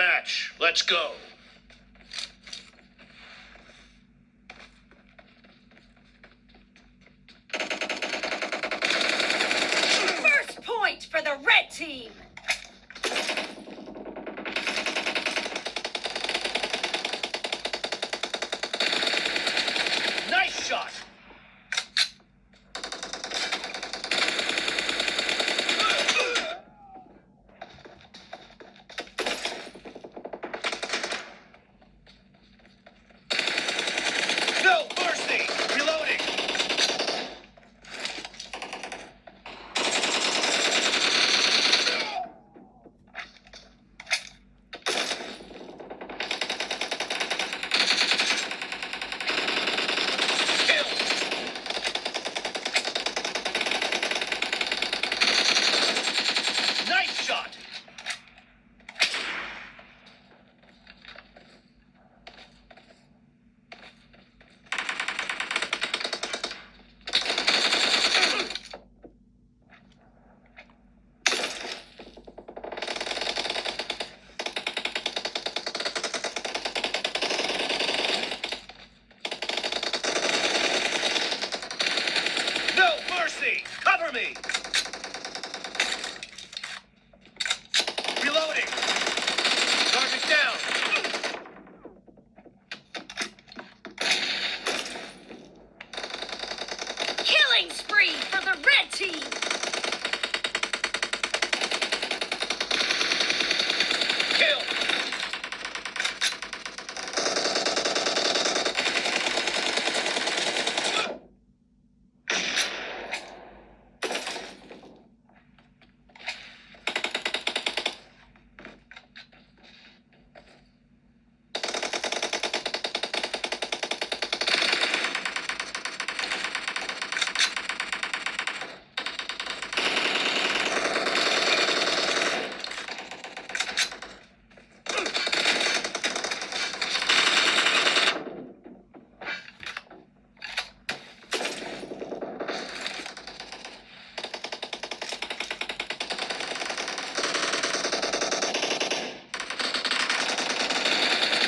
match. Let's go. First point for the red team. Nice shot. No mercy. Reloading. Kill. Nice shot. No mercy. Cover me. Reloading. Target down. Killing spree for the red team. Kill.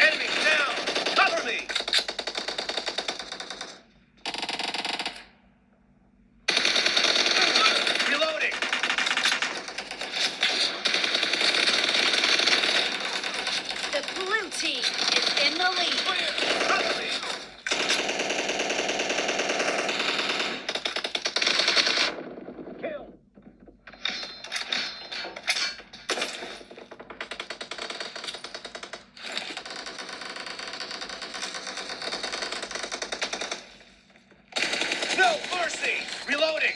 Enemies down. Cover me. Reloading. The blue team is in the lead. Clear. Cover me. Kill. No mercy. Reloading.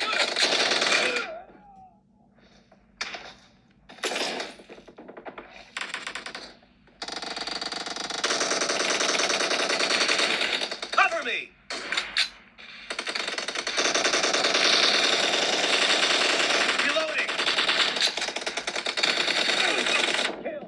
Cover me. Reloading. Kill.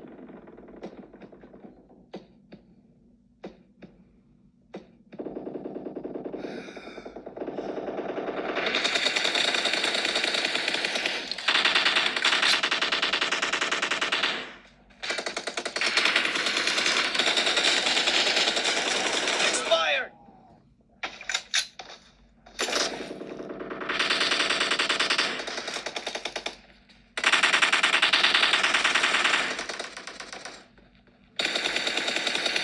Expired.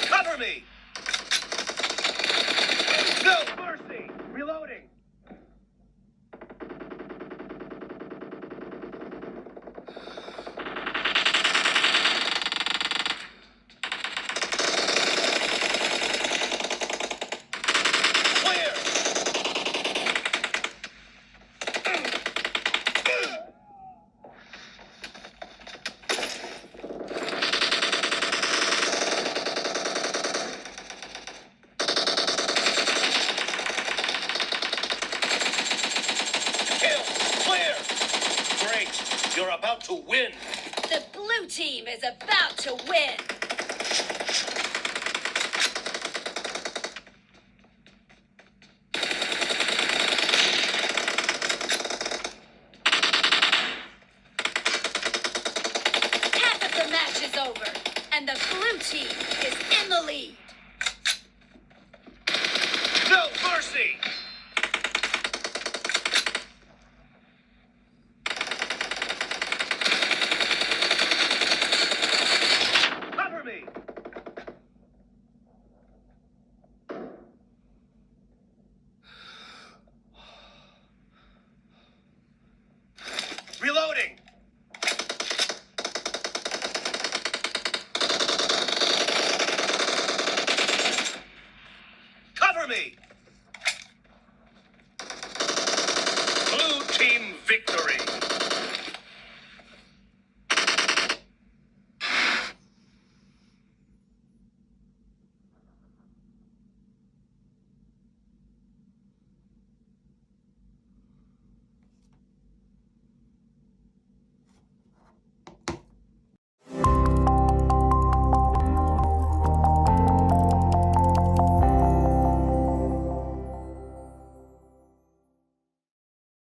Cover me. No mercy. Reloading. Clear. Kill. Clear. Great. You're about to win. The blue team is about to win. Half of the match is over, and the cover me.